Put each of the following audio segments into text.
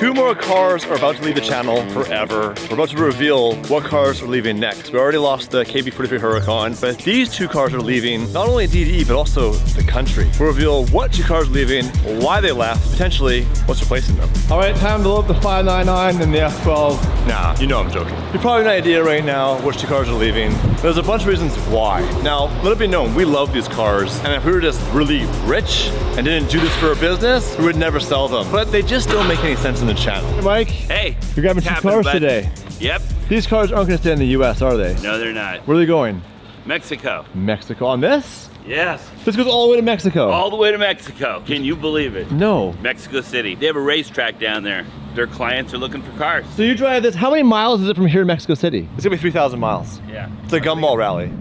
2 more cars are about to leave the channel forever. We're about to reveal what cars are leaving next. We already lost the KB43 Huracan, but these 2 cars are leaving not only DD, but also the country. We'll reveal what 2 cars are leaving, why they left, potentially what's replacing them. All right, time to load the 599 and the F12. Nah, you know I'm joking. You probably have an idea right now which 2 cars are leaving. There's a bunch of reasons why. Now, let it be known, we love these cars, and if we were just really rich and didn't do this for a business, we would never sell them. But they just don't make any sense in the channel. Hey Mike. Hey. You're grabbing 2 cars today. Yep. These cars aren't gonna stay in the US, are they? No, they're not. Where are they going? Mexico. Mexico. On this? Yes. This goes all the way to Mexico. All the way to Mexico. Can you believe it? No. Mexico City. They have a racetrack down there. Their clients are looking for cars. So you drive this, how many miles is it from here to Mexico City? It's gonna be 3,000 miles. Yeah. It's a gumball rally.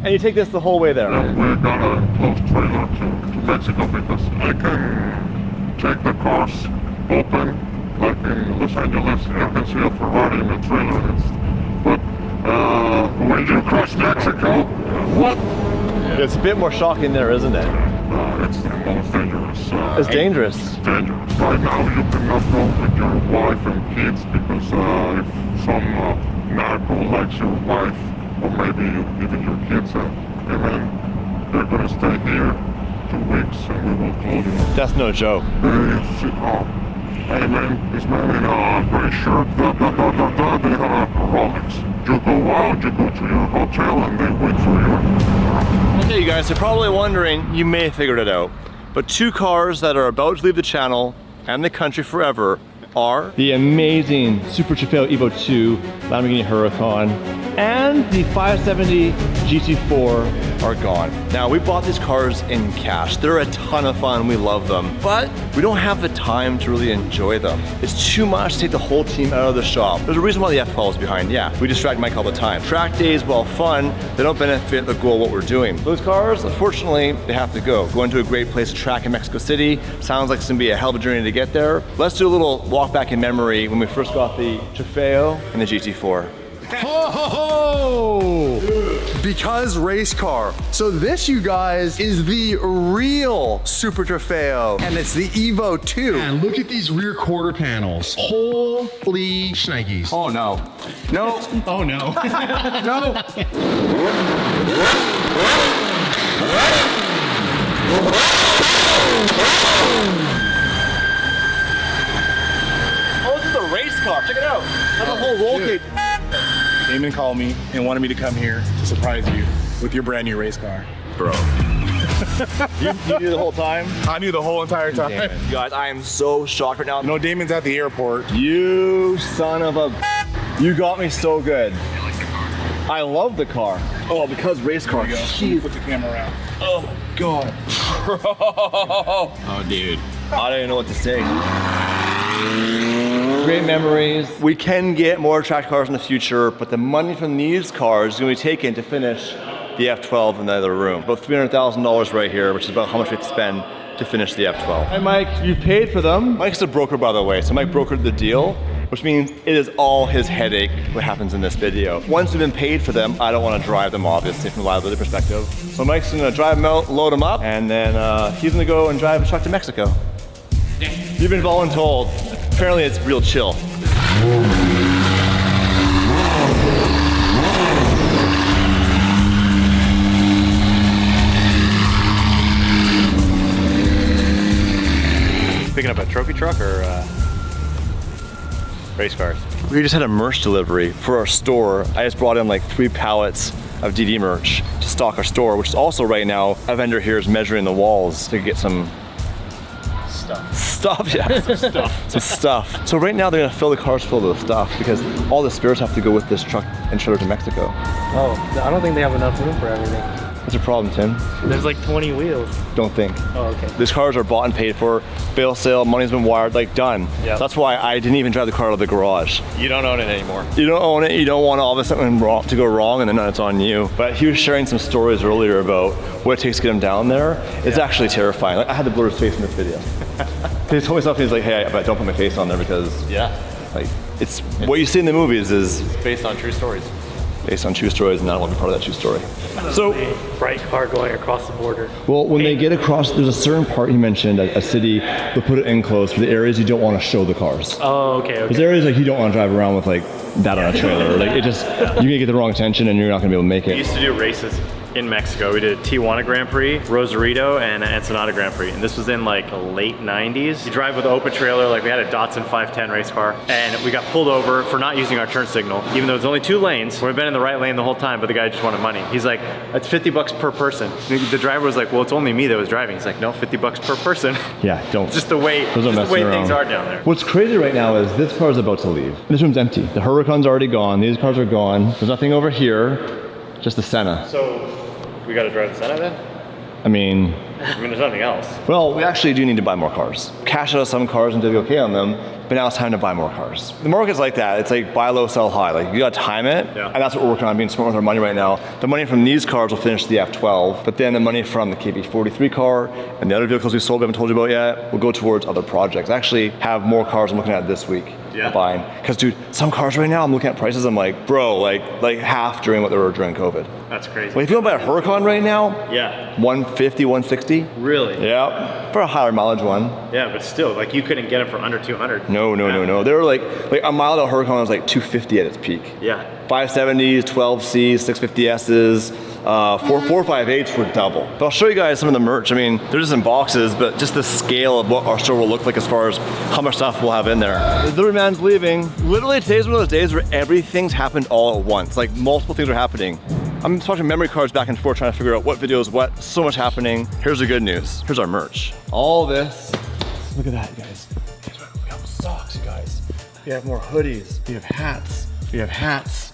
And you take this the whole way there. Yeah, we're gonna close trailer to Mexico because I can take the cars open, like in Los Angeles, and I can see a Ferrari in the trailer. But when you cross Mexico, what? It's a bit more shocking there, isn't it? It's the most dangerous. It's dangerous. It's dangerous. Right now you cannot go with your wife and kids because if some narco likes your wife, or maybe even your kids, and then they're gonna stay here 2 weeks and we will close you. That's no joke. Hey man, this man in a gray shirt, they have a Rolex. You go out, you go to your hotel and they wait for you. Okay you guys, you're probably wondering, you may have figured it out, but 2 cars that are about to leave the channel and the country forever are the amazing Super Trofeo Evo 2 Lamborghini Huracan and the 570 GT4 are gone. Now we bought these cars in cash. They're a ton of fun, we love them, but we don't have the time to really enjoy them. It's too much to take the whole team out of the shop. There's a reason why the F12 is behind, yeah. We distract Mike all the time. Track days, while fun, they don't benefit the goal of what we're doing. Those cars, unfortunately, they have to go. Going to a great place to track in Mexico City. Sounds like it's gonna be a hell of a journey to get there. Let's do a little walk back in memory when we first got the Trofeo and the GT4. Ho ho ho! Because race car. So this, you guys, is the real Super Trofeo, and it's the Evo 2. And look at these rear quarter panels. Holy shnikes. Oh no. No. Oh no. No. Oh, this is a race car, check it out. That's a whole roll cage. Damon called me and wanted me to come here to surprise you with your brand new race car. Bro. you knew the whole time? I knew the whole entire time. You guys, I am so shocked right now. No, Damon's at the airport. You son of a... You got me so good. I love the car. Oh, because race car. Jeez. Put the camera around. Oh, God. Oh, dude. I don't even know what to say. Great memories. We can get more track cars in the future, but the money from these cars is going to be taken to finish the F12 in the other room. About $300,000 right here, which is about how much we have to spend to finish the F12. Hey Mike, you paid for them. Mike's a broker, by the way, so Mike brokered the deal, which means it is all his headache what happens in this video. Once we've been paid for them, I don't want to drive them, obviously, from a liability perspective. So Mike's going to drive them out, load them up, and then he's going to go and drive a truck to Mexico. You've been voluntold. Apparently it's real chill. Picking up a trophy truck or race cars? We just had a merch delivery for our store. I just brought in like 3 pallets of DD merch to stock our store, which is also right now, a vendor here is measuring the walls to get some stuff, yeah. Some stuff. So right now they're gonna fill the cars full of stuff because all the spares have to go with this truck and trailer to Mexico. Oh, I don't think they have enough room for everything. What's your problem, Tim? There's like 20 wheels. Don't think. Oh, okay. These cars are bought and paid for, bail sale, money's been wired, like done. Yep. That's why I didn't even drive the car out of the garage. You don't own it anymore. You don't own it, you don't want all of something wrong to go wrong, and then it's on you. But he was sharing some stories earlier about what it takes to get him down there. It's actually terrifying. Like, I had to blur his face in this video. He told me something, he's like, hey, but don't put my face on there because, Yeah. like, it's what you see in the movies is Based on true stories. based on true stories, and I don't want to be part of that true story. So, Bright car going across the border. well, when they get across, there's a certain part you mentioned, a city, they'll put it enclosed for the areas you don't want to show the cars. Oh, okay, There's okay. areas like you don't want to drive around with like that on a trailer. Like it just, you're gonna get the wrong attention and you're not gonna be able to make We it. used to do races in Mexico. We did Tijuana Grand Prix, Rosarito, and Ensenada Grand Prix. And this was in like the late 90s. You drive with an open trailer, like we had a Datsun 510 race car, and we got pulled over for not using our turn signal, even though it's only 2 lanes. We've been in the right lane the whole time, but the guy just wanted money. He's like, that's $50 per person. The driver was like, well, it's only me that was driving. He's like, no, $50 per person. Yeah, don't. Just the way, Those are messing around. things are down there. What's crazy right now is this car is about to leave. This room's empty. The Huracan's already gone. These cars are gone. There's nothing over here, just the Senna. So we got to drive the Senna then? I mean, there's nothing else. well, we actually do need to buy more cars. Cash out of some cars and did okay on them, but now it's time to buy more cars. The market's like that. It's like buy low, sell high. Like you gotta time it, and that's what we're working on, being smart with our money right now. The money from these cars will finish the F12, but then the money from the KB43 car and the other vehicles we sold, we haven't told you about yet, will go towards other projects. I actually have more cars I'm looking at this week. Buying. Because dude, some cars right now, I'm looking at prices, I'm like, bro, like half during what they were during COVID. That's crazy. Like if you want to buy a Huracan right now, Yeah. 150, 160. Really? Yeah, for a higher mileage one. Yeah, but still, like you couldn't get it for under 200. No. They were like a mild out Huracan was like 250 at its peak. Yeah. 570s, 12Cs, 650Ss, 458s were double. But I'll show you guys some of the merch. I mean, they're just in boxes, but just the scale of what our store will look like as far as how much stuff we'll have in there. The delivery man's leaving. Literally, today's one of those days where everything's happened all at once. Like multiple things are happening. I'm swatching memory cards back and forth trying to figure out what video is what. So much happening. Here's the good news. Here's our merch. All this. Look at that, guys. We have socks, you guys. We have more hoodies. We have hats. We have hats.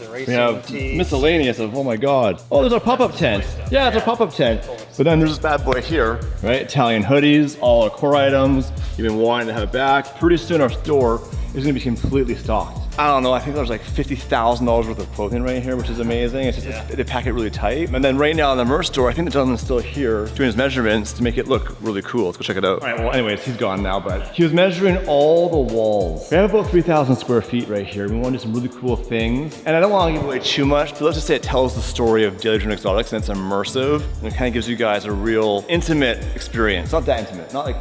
We have miscellaneous of, oh my God. Oh, there's our pop-up tent. Yeah, it's a pop-up tent. But then there's this bad boy here, right? Italian hoodies, all our core items. You've been wanting to have it back. Pretty soon our store is gonna be completely stocked. I don't know, I think there's like $50,000 worth of clothing right here, which is amazing. It's just, they pack it really tight. And then right now in the merch store, I think the gentleman's still here doing his measurements to make it look really cool. Let's go check it out. All right, well anyways, he's gone now, but he was measuring all the walls. We have about 3,000 square feet right here. We want to do some really cool things. And I don't want to give away too much, but let's just say it tells the story of Daily Driven Exotics and it's immersive. And it kind of gives you guys a real intimate experience. Not that intimate, not like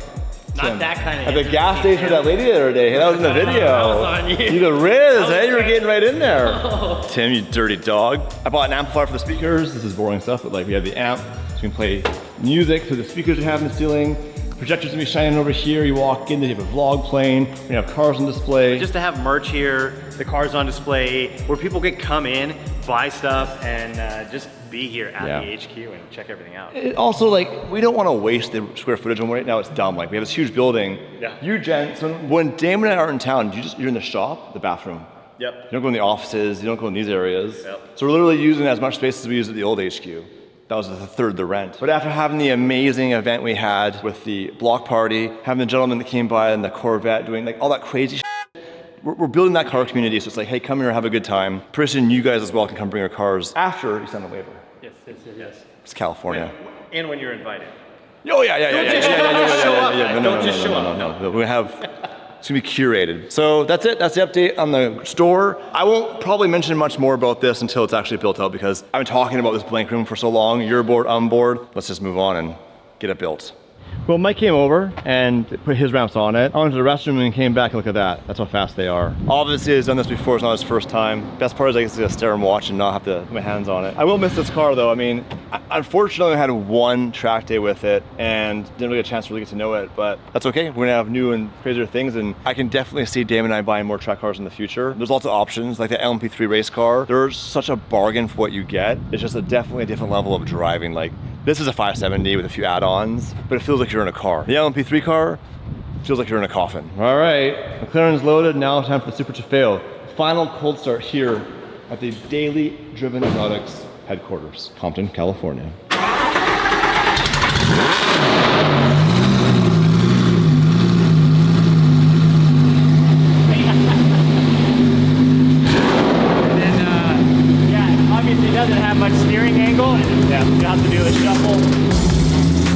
Not that kind of. at the gas station with that lady the other day. Hey, that was in the video. You the Riz, hey, you were getting right in there. Tim, you dirty dog. I bought an amplifier for the speakers. This is boring stuff, but like we have the amp, so you can play music through the speakers we have in the ceiling. Projector's gonna be shining over here. You walk in, you have a vlog playing. We have cars on display. Just to have merch here, the cars on display, where people can come in, buy stuff, and just be here at the HQ and check everything out. It also, like, we don't want to waste the square footage on right now. It's dumb. Like, we have this huge building. Yeah. You gents, when Damon and I are in town, you're in the shop, the bathroom. Yep. You don't go in the offices. You don't go in these areas. Yep. So we're literally using as much space as we used at the old HQ. That was a third the rent. But after having the amazing event we had with the block party, having the gentleman that came by in the Corvette doing like all that crazy shit, we're building that car community. So it's like, hey, come here, have a good time. Pretty soon you guys as well can come bring your cars after you sign the waiver. Yes. It's California. And when you're invited. Oh yeah. Don't just show up. No. We have, it's gonna be curated. So that's it, that's the update on the store. I won't probably mention much more about this until it's actually built out because I've been talking about this blank room for so long. You're bored, I'm bored. Let's just move on and get it built. Well, Mike came over and put his ramps on it. I went to the restroom and came back and look at that. That's how fast they are. Obviously, he's done this before, it's not his first time. Best part is I get to stare and watch and not have to put my hands on it. I will miss this car though. I mean, unfortunately I had one track day with it and didn't really get a chance to really get to know it, but that's okay. We're gonna have new and crazier things and I can definitely see Damon and I buying more track cars in the future. There's lots of options, like the LMP3 race car. There's such a bargain for what you get. It's just definitely a different level of driving. Like, this is a 570 with a few add-ons, but it feels like you're in a car. The LMP3 car feels like you're in a coffin. All right, McLaren's loaded. Now it's time for the Super Trofeo. Final cold start here at the Daily Driven Exotics headquarters, Compton, California. Obviously it doesn't have much steering angle. Yeah, you have to do a shuffle.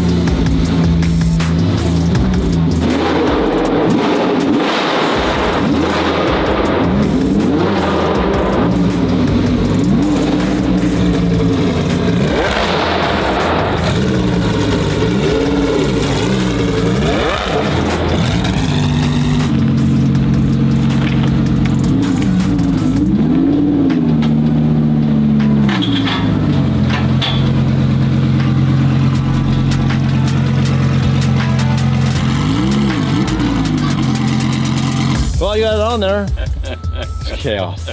Well, you got it on there. It's chaos.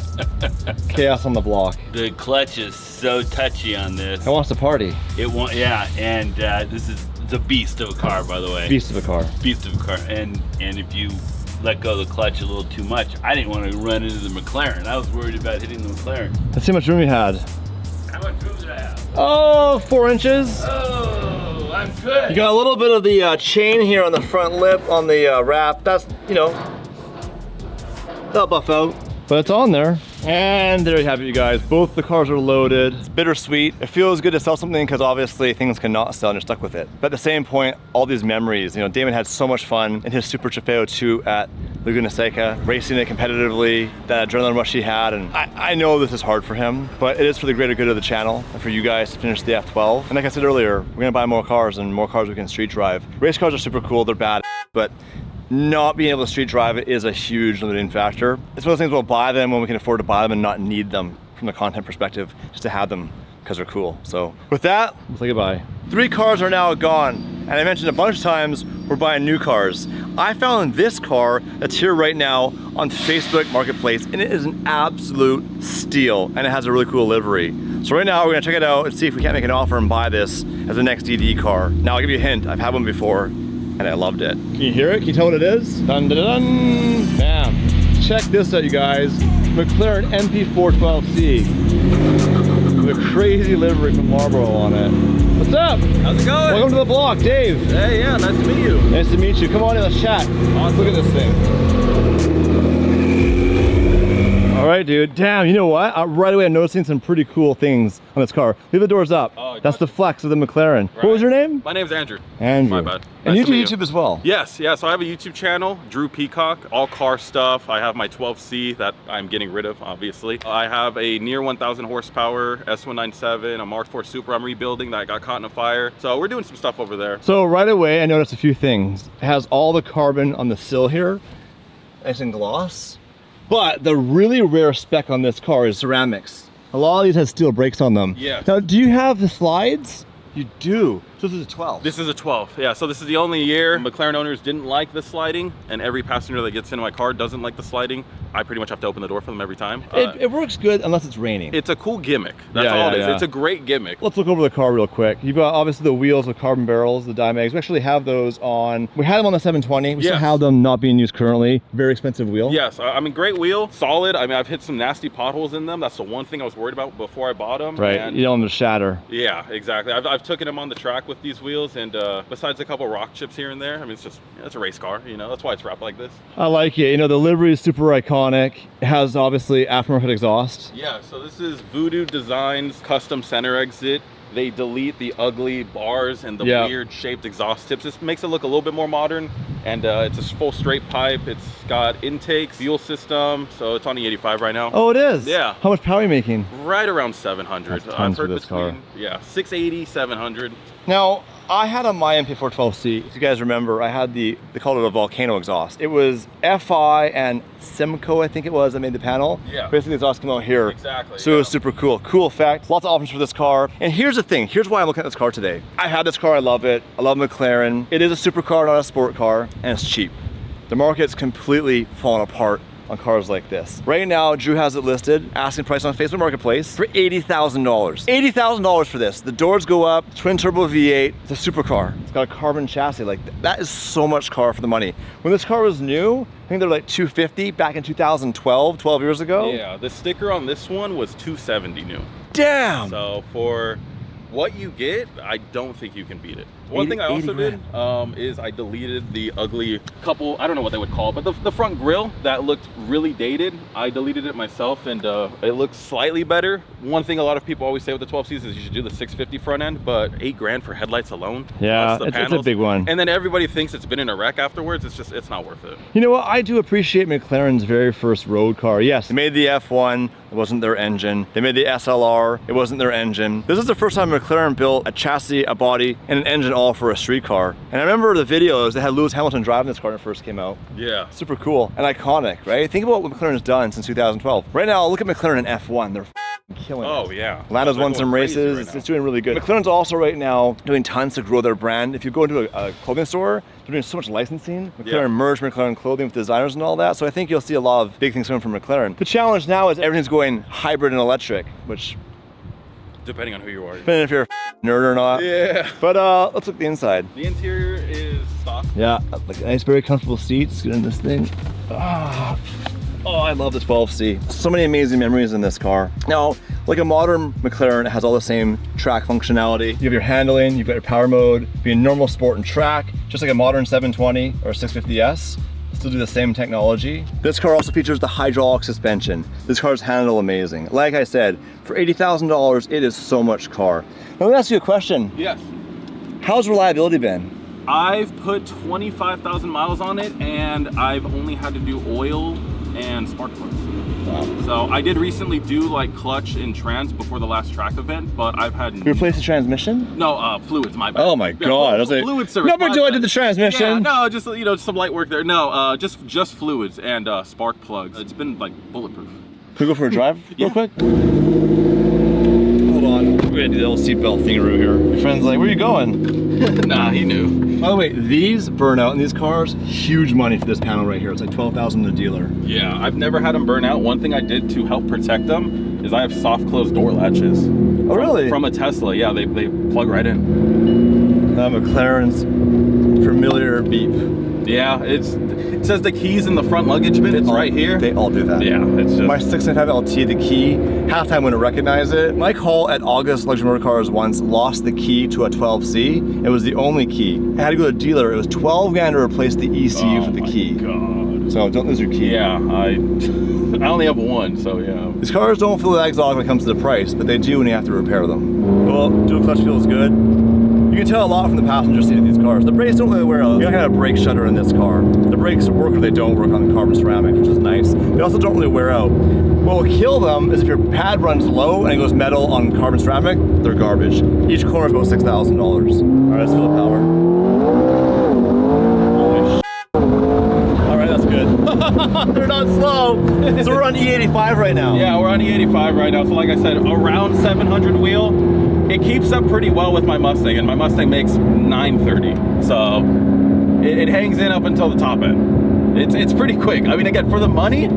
Chaos on the block. The clutch is so touchy on this. It wants to party. It won't, yeah, and it's a beast of a car, by the way. Beast of a car. Beast of a car, and if you let go of the clutch a little too much, I didn't want to run into the Mclaren. I was worried about hitting the Mclaren. Let's see how much room you had. How much room did I have? Oh, 4 inches. Oh, I'm good. You got a little bit of the chain here on the front lip on the wrap. That's, you know, that'll buff out, but it's on there. And there you have it, you guys. Both the cars are loaded. It's bittersweet. It feels good to sell something because obviously things cannot sell and you're stuck with it. But at the same point, all these memories, you know, Damon had so much fun in his Super Trofeo 2 at Laguna Seca, racing it competitively, that adrenaline rush he had. And I know this is hard for him, but it is for the greater good of the channel and for you guys to finish the F12. And like I said earlier, we're gonna buy more cars and more cars we can street drive. Race cars are super cool, they're bad, but not being able to street drive it is a huge limiting factor. It's one of those things we'll buy them when we can afford to buy them and not need them from the content perspective, just to have them because they're cool. So with that, we'll say goodbye. 3 cars are now gone. And I mentioned a bunch of times we're buying new cars. I found this car that's here right now on Facebook Marketplace, and it is an absolute steal, and it has a really cool livery. So right now we're gonna check it out and see if we can't make an offer and buy this as the next DD car. Now I'll give you a hint, I've had one before, and I loved it. Can you hear it? Can you tell what it is? Dun dun dun! Bam! Check this out, you guys. McLaren MP412C with a crazy livery from Marlboro on it. What's up? How's it going? Welcome to the block, Dave. Hey, yeah, nice to meet you. Nice to meet you. Come on in, let's chat. Awesome. Look at this thing. All right, dude. Damn, you know what? Right away, I'm noticing some pretty cool things on this car. Leave the doors up. Oh, that's the flex of the McLaren. Right. What was your name? My name's Andrew. Andrew. My bad. And Nice you to do meet YouTube as well? Yes, yeah, so I have a YouTube channel, Drew Peacock, all car stuff. I have my 12C that I'm getting rid of, obviously. I have a near 1,000 horsepower S197, a Mark IV Super I'm rebuilding that got caught in a fire. So we're doing some stuff over there. So right away, I noticed a few things. It has all the carbon on the sill here, nice and gloss. But the really rare spec on this car is ceramics. A lot of these have steel brakes on them. Yes. Now, do you have the slides? You do. So this is a 12. This is a 12, yeah. So this is the only year McLaren owners didn't like the sliding, and every passenger that gets into my car doesn't like the sliding. I pretty much have to open the door for them every time. It works good unless it's raining. It's a cool gimmick. That's Yeah, all yeah, it is. yeah. It's a great gimmick. Let's look over the car real quick. You've got obviously the wheels with carbon barrels, the Dimags. We actually have those on, we had them on the 720. We still Yes. have them not being used currently. Very expensive wheel. Yes, I mean, great wheel, solid. I mean, I've hit some nasty potholes in them. That's the one thing I was worried about before I bought them. Right, And you don't want them to shatter. yeah, exactly. I've taken them on the track with these wheels, and besides a couple rock chips here and there, I mean, it's just, it's a race car, you know, that's why it's wrapped like this. I like it. You know, the livery is super iconic. It has obviously aftermarket exhaust. Yeah, so this is Voodoo Designs custom center exit. They delete the ugly bars and the weird shaped exhaust tips. This makes it look a little bit more modern, and it's a full straight pipe. It's got intakes, fuel system, so it's on the 85 right now. Oh, it is? Yeah. How much power are you making? Right around 700. That's tons I've heard for this car. Yeah, 680, 700. Now, I had on my MP412C, if you guys remember, I had they called it a volcano exhaust. It was FI and Simcoe, I think it was, that made the panel. Yeah. Basically, the exhaust came out here. Exactly, So it was super cool. Cool effect, lots of options for this car. And here's the thing, here's why I'm looking at this car today. I had this car, I love it. I love McLaren. It is a supercar, not a sport car, and it's cheap. The market's completely fallen apart on cars like this. Right now, Drew has it listed, asking price on Facebook Marketplace for $80,000. $80,000 for this. The doors go up, twin turbo V8, it's a supercar. It's got a carbon chassis. Like, that is so much car for the money. When this car was new, I think they're like $250 back in 2012, 12 years ago. Yeah, the sticker on this one was $270 new. Damn! So for what you get, I don't think you can beat it. One thing I also did is I deleted the ugly couple, I don't know what they would call it, but the front grille that looked really dated, I deleted it myself, and it looks slightly better. One thing a lot of people always say with the 12Cs is you should do the 650 front end, but $8 grand for headlights alone. Yeah, plus the it's a big one. And then everybody thinks it's been in a wreck afterwards. It's not worth it. You know what? I do appreciate McLaren's very first road car. Yes, they made the F1, it wasn't their engine. They made the SLR, it wasn't their engine. This is the first time McLaren built a chassis, a body, and an engine all for a street car. And I remember the videos, they had Lewis Hamilton driving this car when it first came out. Yeah. Super cool and iconic, right? Think about what McLaren's done since 2012. Right now, look at McLaren in F1. They're killing it. Oh yeah. Lando's won They're some going crazy races. right It's doing really good. McLaren's also right now doing tons to grow their brand. If you go into a clothing store, they're doing so much licensing. McLaren merged McLaren clothing with designers and all that. So I think you'll see a lot of big things coming from McLaren. The challenge now is everything's going hybrid and electric, which Depending on who you are. depending if you're a nerd or not. Yeah. But let's look at the inside. The interior is stock. Yeah, like nice, very comfortable seats. Get in this thing. Oh, I love the 12C. So many amazing memories in this car. Now, like a modern McLaren, it has all the same track functionality. You have your handling, you've got your power mode, be a normal sport and track, just like a modern 720 or 650S. Still do the same technology. This car also features the hydraulic suspension. This car's handle amazing. Like I said, for $80,000, it is so much car. Now, let me ask you a question. Yes. How's reliability been? I've put 25,000 miles on it, and I've only had to do oil and spark plugs. Wow. So I did recently do like clutch and trans before the last track event, but I've had You replaced the transmission? no fluids. My bad. Oh my God! I was like, fluid service. no big deal. I did the transmission. Yeah, no, just some light work there. No, just fluids and spark plugs. It's been like bulletproof. Can we go for a drive Yeah. real quick? Hold on. We're gonna do the old seatbelt thingaroo here. Your friend's like, where are you going? Nah, he knew. By the way, these burn out in these cars, huge money for this panel right here. It's like $12,000 in the dealer. Yeah, I've never had them burn out. One thing I did to help protect them is I have soft close door latches. Oh, really? From a Tesla, yeah, they plug right in. McLaren's familiar beep. Yeah, it says the keys in the front luggage bin. It's right here. They all do that. Yeah, it's just My 695 LT, the key, half time wouldn't recognize it. My call at August Luxury Motor Cars once lost the key to a 12C. It was the only key. I had to go to the dealer. It was 12 grand to replace the ECU for the key. God. So don't lose your key. Yeah, I only have one, so yeah. These cars don't feel that exotic when it comes to the price, but they do when you have to repair them. Well, dual clutch feels good. You can tell a lot from the passenger seat of these cars. The brakes don't really wear out. You're not gonna have a brake shutter in this car. The brakes work or they don't work on carbon ceramic, which is nice. They also don't really wear out. What will kill them is if your pad runs low and it goes metal on carbon ceramic, they're garbage. Each corner is about $6,000. All right, let's feel the power. Holy shit. All right, that's good. They're not slow. So we're on E85 right now. Yeah, we're on E85 right now. So like I said, around 700 wheel. It keeps up pretty well with my Mustang, and my Mustang makes 930. So it hangs in up until the top end. It's pretty quick. I mean, again, for the money,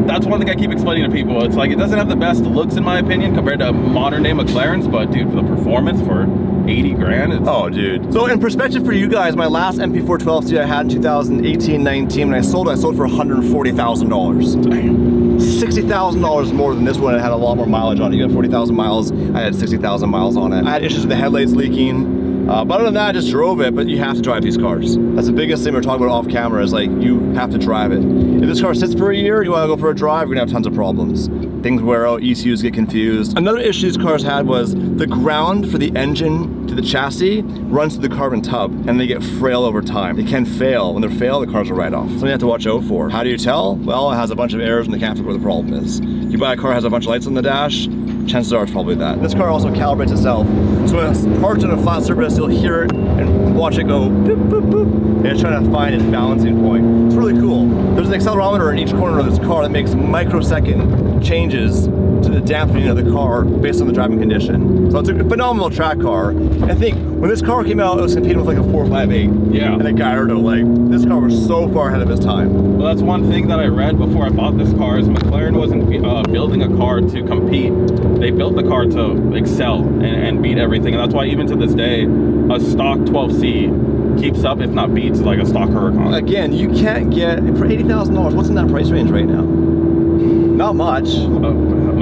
that's one thing I keep explaining to people. It's like, it doesn't have the best looks in my opinion compared to modern day McLarens, but dude, for the performance for 80 grand, it's... Oh, dude. So in perspective for you guys, my last MP4 12C I had in 2018-19, when I sold it for $140,000. Damn. $60,000 more than this one. It had a lot more mileage on it. You got 40,000 miles. I had 60,000 miles on it. I had issues with the headlights leaking. But other than that, I just drove it. But you have to drive these cars. That's the biggest thing we're talking about off camera is like, you have to drive it. If this car sits for a year, you want to go for a drive, you're gonna have tons of problems. Things wear out, ECUs get confused. Another issue these cars had was the ground for the engine to the chassis runs through the carbon tub, and they get frail over time. They can fail. When they fail, the cars will write off. Something you have to watch out for. How do you tell? Well, it has a bunch of errors and they can't figure where the problem is. You buy a car that has a bunch of lights on the dash, chances are it's probably that. This car also calibrates itself. So when it's parked on a flat surface, you'll hear it and watch it go boop, boop, boop. And it's trying to find its balancing point. It's really cool. There's an accelerometer in each corner of this car that makes microsecond changes to the dampening of the car based on the driving condition. So it's a phenomenal track car. I think when this car came out, it was competing with like a 458. Yeah. And a Gallardo. Like, this car was so far ahead of its time. Well, that's one thing that I read before I bought this car is McLaren wasn't building a car to compete. They built the car to excel and beat everything. And that's why even to this day, a stock 12C keeps up, if not beats, like a stock Huracan. Again, you can't get, for $80,000, what's in that price range right now? Not much.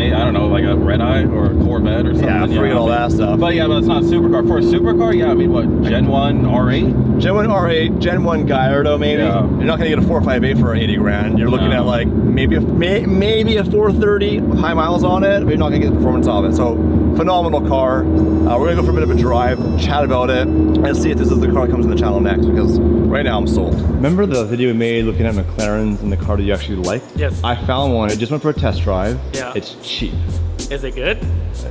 I don't know, like a Red Eye or a Corvette or something. Yeah, forget all that stuff. But yeah, but it's not a supercar. For a supercar, yeah, I mean, what, Gen 1 R8? Gen 1 R8, Gen 1 Gallardo maybe. Yeah. You're not gonna get a 458 for 80 grand. You're looking at like maybe a 430 with high miles on it, but you're not gonna get the performance of it. So phenomenal car. We're gonna go for a bit of a drive, chat about it, and see if this is the car that comes in the channel next, because right now I'm sold. Remember the video we made looking at McLarens and the car that you actually liked? Yes. I found one. It just went for a test drive. Yeah. It's cheap. Is it good?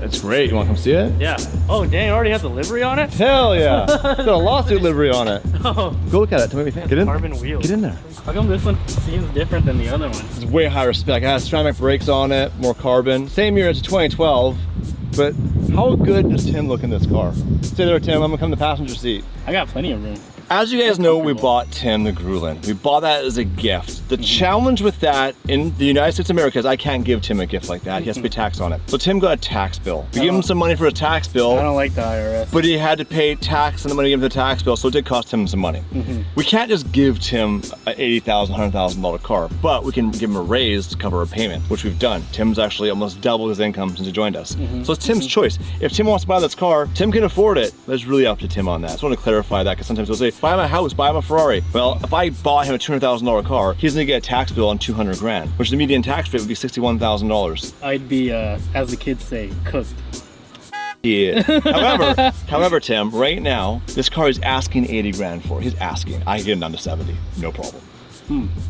It's great. You want to come see it? Yeah. Oh, dang, it already has a livery on it? Hell yeah. It's got a lawsuit livery on it. Oh. Go look at it. Tell me what you think. Get in. Carbon wheels. Get in there. How come this one seems different than the other one? It's way higher spec. It has ceramic brakes on it, more carbon. Same year as 2012, but how good does Tim look in this car? Stay there, Tim. I'm gonna come in the passenger seat. I got plenty of room. As you guys know, we bought Tim the Grulin. We bought that as a gift. The challenge with that in the United States of America is I can't give Tim a gift like that. He has to pay tax on it. So Tim got a tax bill. We gave him some money for a tax bill. I don't like the IRS. But he had to pay tax on the money he gave him the tax bill, so it did cost him some money. We can't just give Tim an $80,000, $100,000 car, but we can give him a raise to cover a payment, which we've done. Tim's actually almost doubled his income since he joined us. So it's Tim's choice. If Tim wants to buy this car, Tim can afford it. But it's really up to Tim on that. I just want to clarify that because sometimes they'll say, buy him a house, buy him a Ferrari. Well, if I bought him a $200,000 car, he's gonna get a tax bill on 200 grand, which the median tax rate would be $61,000. I'd be, as the kids say, cooked. Yeah. However, Tim, right now, this car is asking 80 grand for. He's asking. I can get him down to 70, no problem.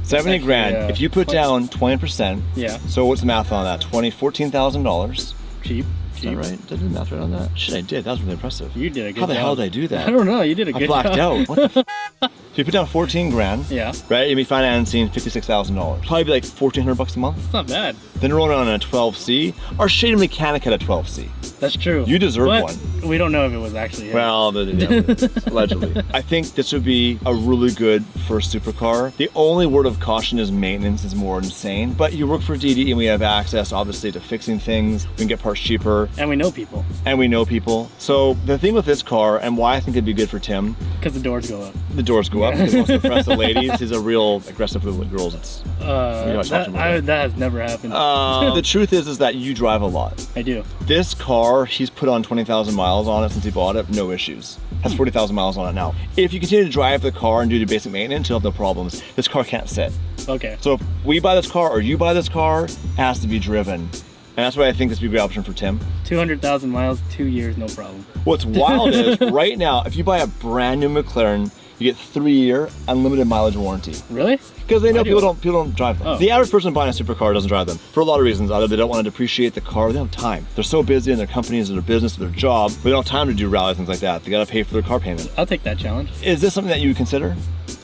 70 actually, grand. If you put down 20%, Yeah. so what's the math on that? $14,000. Cheap. Is that right? Did I do the math right on that? Shit, I did. That was really impressive. You did a good How the job. hell did I do that? I don't know. You did a good I blacked job. out. What the So you put down 14 grand, Yeah. right? You'd be financing $56,000. Probably be like $1,400 a month. It's not bad. Then rolling on a 12C, or shade of mechanic at a 12C. That's true. You deserve But one. we don't know if it was actually him. Well, allegedly. I think this would be a really good first supercar. The only word of caution is maintenance is more insane, but you work for DD and we have access, obviously, to fixing things. We can get parts cheaper. And we know people. And we know people. So the thing with this car, and why I think it'd be good for Tim, Because the doors go up. the doors go up. He wants to impress the ladies. He's a real aggressive with the girls. It's, That has never happened. the truth is that you drive a lot. I do. This car, he's put on 20,000 miles on it since he bought it, no issues. Has 40,000 miles on it now. If you continue to drive the car and do the basic maintenance, you'll have no problems. This car can't sit. Okay. So if we buy this car or you buy this car, it has to be driven. And that's why I think this would be a great option for Tim. 200,000 miles, 2 years, no problem. What's wild is right now, if you buy a brand new McLaren, you get 3-year unlimited mileage warranty. Really? Because they know people don't drive them. Oh. The average person buying a supercar doesn't drive them for a lot of reasons. Either they don't want to depreciate the car, or they don't have time. They're so busy in their companies, in their business, their job, they don't have time to do rallies, things like that. They gotta pay for their car payment. I'll take that challenge. Is this something that you would consider?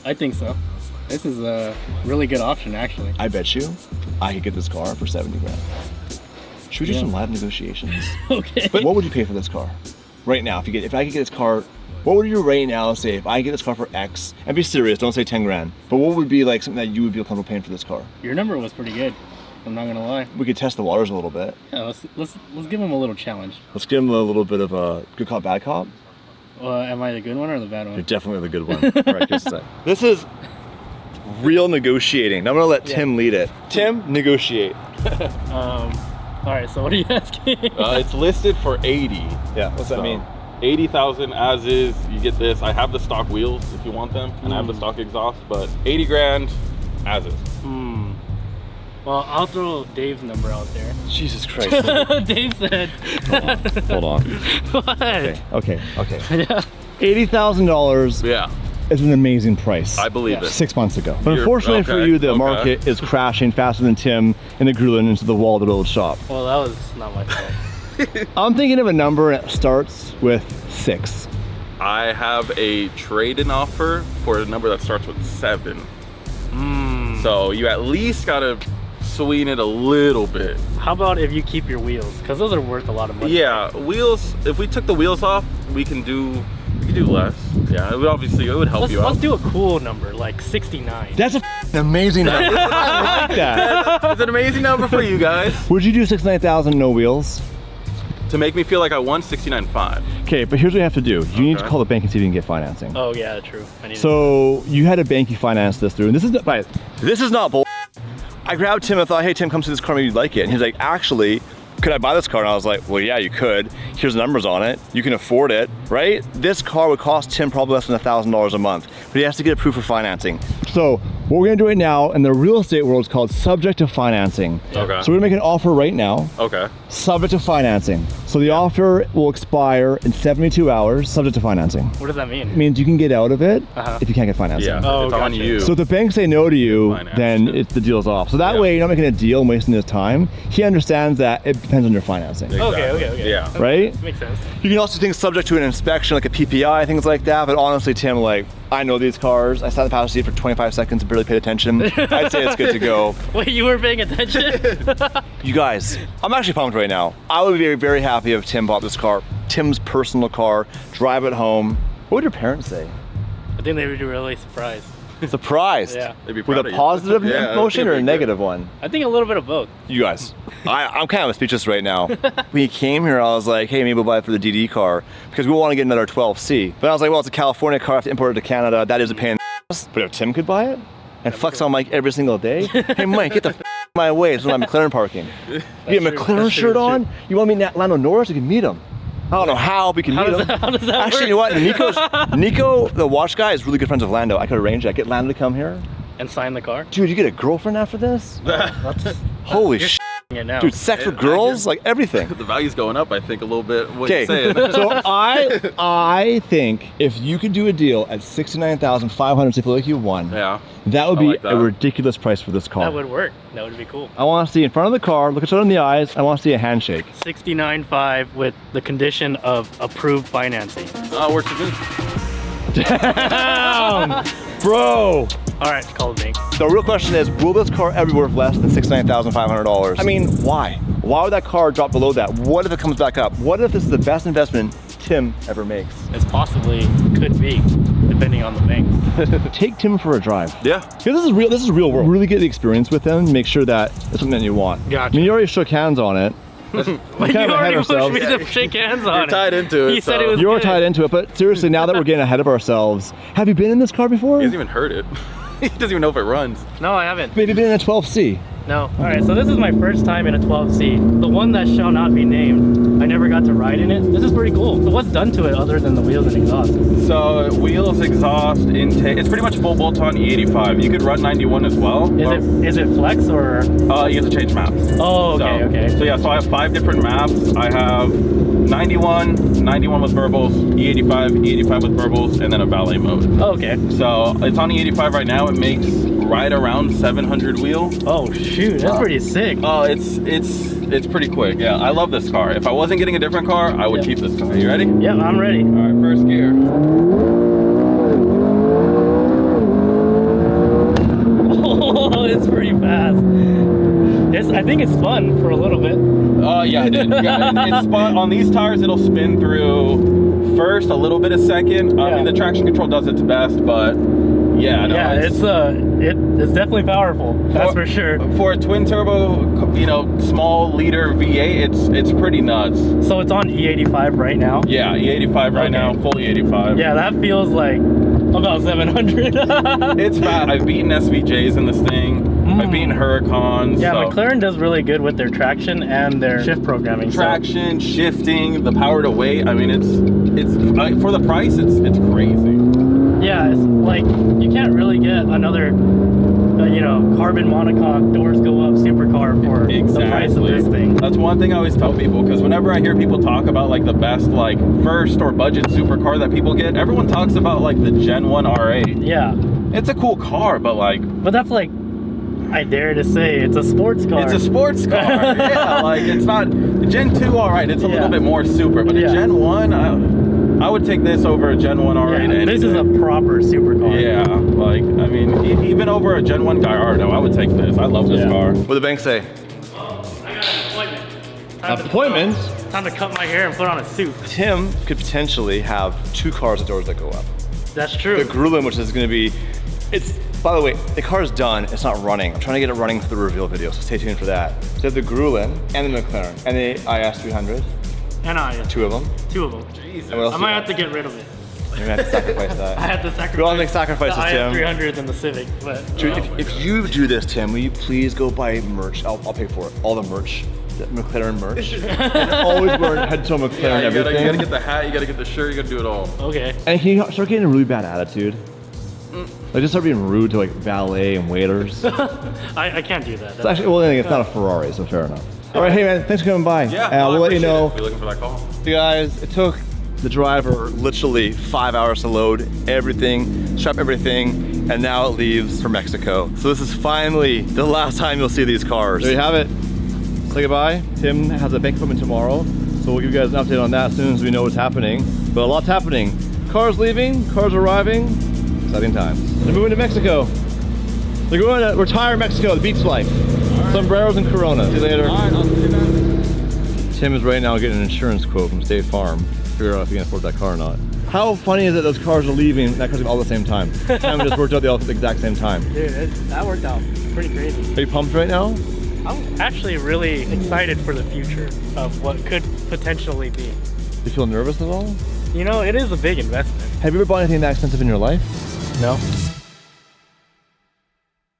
I think so. This is a really good option, actually. I bet you I could get this car for 70 grand. Should we do some live negotiations? Okay. But what would you pay for this car right now? If I could get this car, what would you right now say if I get this car for X? And be serious, don't say 10 grand. But what would be like something that you would feel comfortable paying for this car? Your number was pretty good. I'm not gonna lie. We could test the waters a little bit. Yeah, let's give him a little challenge. Let's give him a little bit of a good cop, bad cop. Am I the good one or the bad You're one? definitely the good one. All right, here's the set. This is real negotiating. Now I'm gonna let Tim lead it. Tim, negotiate. All right. So what are you asking? It's listed for 80. Yeah, what's that mean? 80,000 as is. You get this. I have the stock wheels if you want them, and I have the stock exhaust. But 80 grand as is. Well, I'll throw Dave's number out there. Jesus Christ. Dave said. Hold on. What? Okay. Yeah. $80,000 Yeah, is an amazing price. I believe it. 6 months ago. But You're- unfortunately for okay, you, the okay. market is crashing faster than Tim in the Grulin into the wall of the old shop. Well, that was not my fault. I'm thinking of a number and it starts with 6. I have a trade-in offer for a number that starts with 7. So you at least gotta sweeten it a little bit. How about if you keep your wheels? Because those are worth a lot of money. Yeah, wheels. If we took the wheels off, we can do less. Yeah, it would obviously help you out. Let's do a cool number, like 69. That's an amazing number. I like that. It's an amazing number for you guys. Would you do 69,000 no wheels? To make me feel like I won 69.5. Okay, but here's what you have to do. You need to call the bank and see if you can get financing. Oh yeah, true. So you had a bank you financed this through, and this is not bull. I grabbed Tim and thought, hey Tim, come see this car, maybe you'd like it. And he's like, actually, could I buy this car? And I was like, well, yeah, you could. Here's the numbers on it. You can afford it, right? This car would cost Tim probably less than $1,000 a month, but he has to get approved for financing. So What we're gonna do right now in the real estate world is called subject to financing. Okay. So we're gonna make an offer right now, Okay. subject to financing. So the offer will expire in 72 hours, subject to financing. What does that mean? It means you can get out of it if you can't get financing. Yeah. Oh, it's on gotcha. you. So if the banks say no to you, Finance. then the deal's off. So that Yeah. way you're not making a deal and wasting his time. He understands that it depends on your financing. Okay. Yeah. Right? Makes sense. You can also think subject to an inspection, like a PPI, things like that. But honestly, Tim, like, I know these cars. I sat in the passenger seat for 25 seconds and barely paid attention. I'd say it's good to go. Wait, you were paying attention? You guys, I'm actually pumped right now. I would be very, very happy if Tim bought this car. Tim's personal car, drive it home. What would your parents say? I think they would be really surprised. Surprised. Yeah. They'd be With proud a of you. positive Yeah, emotion or a that'd be negative one? I think a little bit of both. You guys, I'm kind of speechless right now. When he came here, I was like, hey, maybe we'll buy it for the DD car because we want to get another 12C. But I was like, well, it's a California car, I have to import it to Canada. That is a pain in the ass. But if Tim could buy it and flex on Mike every single day, hey, Mike, get the my way. It's when I'm McLaren parking. You get a true. McLaren That's shirt true. on? You want to meet Lando Norris? You can meet him. I don't know how, but you can How meet does him. that, how does that Actually, work? you know what? Nico, the watch guy, is really good friends with Lando. I could arrange that. Get Lando to come here. And sign the car? Dude, you get a girlfriend after this? Holy shit. Yeah, now. Dude, sex with girls, like everything. The value's going up, I think, a little bit. What Okay, you saying? so I think if you could do a deal at $69,500 to feel like you won, Yeah. that would I be like that. a ridiculous price for this car. That would work. That would be cool. I want to see in front of the car, look each other in the eyes, I want to see a handshake. 69.5 with the condition of approved financing. Oh, works for me. Damn! Bro! All right, call the bank. The real question is, will this car ever be worth less than $69,500? I mean, why? Why would that car drop below that? What if it comes back up? What if this is the best investment Tim ever makes? It's possibly could be, depending on the bank. Take Tim for a drive. Yeah. Yeah, this is real world. Really get the experience with him, make sure that it's something that you want. Gotcha. I mean, you already shook hands on it. But kind you of ahead already pushed ourselves. me to shake hands on You're it. tied into it. He said so- it was You're good. tied into it, but seriously, now that we're getting ahead of ourselves, have you been in this car before? He hasn't even heard it. He doesn't even know if it runs. No, I haven't. Have you been in a 12C? No. All right, so this is my first time in a 12C. The one that shall not be named. I never got to ride in it. This is pretty cool. So what's done to it other than the wheels and exhaust? So wheels, exhaust, intake. It's pretty much full bolt-on E85. You could run 91 as well. Is it flex or? You have to change maps. Oh, okay, okay. So yeah, so I have 5 different maps. I have 91, 91 with Verbals, E85, E85 with Verbals, and then a valet mode. Oh, okay. So it's on E85 right now. It makes right around 700 wheel. Oh shoot, that's pretty sick. Oh, it's pretty quick. Yeah, I love this car. If I wasn't getting a different car, I would keep this car. You ready? Yeah, I'm ready. All right, first gear. Oh, it's pretty fast. I think it's fun for a little bit. Oh yeah, it did. Yeah, it's spun on these tires. It'll spin through first, a little bit of second. I mean, the traction control does its best, but yeah, no, Yeah, it's definitely powerful. That's for sure. For a twin turbo, you know, small liter V8, it's pretty nuts. So it's on E85 right now. Yeah, E85 right now, full E85. Yeah, that feels like about 700. It's fast. I've beaten SVJs in this thing. I've beaten Huracans. Yeah, so. McLaren does really good with their traction and their shift programming. Traction, shifting, the power to weight. I mean, it's for the price, it's crazy. Yeah, it's like you can't really get another, you know, carbon monocoque doors go up supercar for the price of this thing. That's one thing I always tell people, because whenever I hear people talk about like the best like first or budget supercar that people get, everyone talks about like the Gen 1 R8. Yeah. It's a cool car, but like. But that's like, I dare to say, it's a sports car. It's a sports car. Yeah, like it's not Gen 2. All right, it's a little bit more super, but a Gen 1, I would take this over a Gen 1 R8. Yeah, this is a proper supercar. Yeah, like I mean, even over a Gen 1 Gallardo, I would take this. I love this car. What do the bank say? I got an appointment. Appointments? Time to cut my hair and put on a suit. Tim could potentially have 2 cars with doors that go up. That's true. The Grulin, which is going to be, by the way, the car is done, it's not running. I'm trying to get it running for the reveal video, so stay tuned for that. So you have the Grulin and the McLaren and the IS300. And 2 of them. 2 of them. And what else I do might you have to get rid of it. You're gonna have to sacrifice that. I have to sacrifice. We all make sacrifices, the Tim. IS300 and the Civic, but Dude, if you do this, Tim, will you please go buy merch? I'll pay for it. All the merch. The McLaren merch. And always wear head-to-toe McLaren Yeah, you everything. gotta get the hat, you gotta get the shirt, you gotta do it all. Okay. And can you start getting a really bad attitude? Like just start being rude to like valet and waiters. I can't do that. It's actually, well, it's not a Ferrari, so fair enough. All right, hey man, thanks for coming by. Yeah, we'll let you know. We're looking for that call. You guys, it took the driver literally 5 hours to load everything, strap everything, and now it leaves for Mexico. So this is finally the last time you'll see these cars. There you have it. Say goodbye. Tim has a bank appointment tomorrow, so we'll give you guys an update on that as soon as we know what's happening. But a lot's happening. Cars leaving, cars arriving. Exciting times. They're moving to Mexico. They're going to retire Mexico, the beach life. Right. Sombreros and Corona. See you later. All right, I'll see you then. Tim is right now getting an insurance quote from State Farm. Figure out if he can afford that car or not. How funny is it those cars are leaving, that car's all at the same time? Time just worked out they all at the exact same time. Dude, that worked out pretty crazy. Are you pumped right now? I'm actually really excited for the future of what could potentially be. You feel nervous at all? You know, it is a big investment. Have you ever bought anything that expensive in your life? No.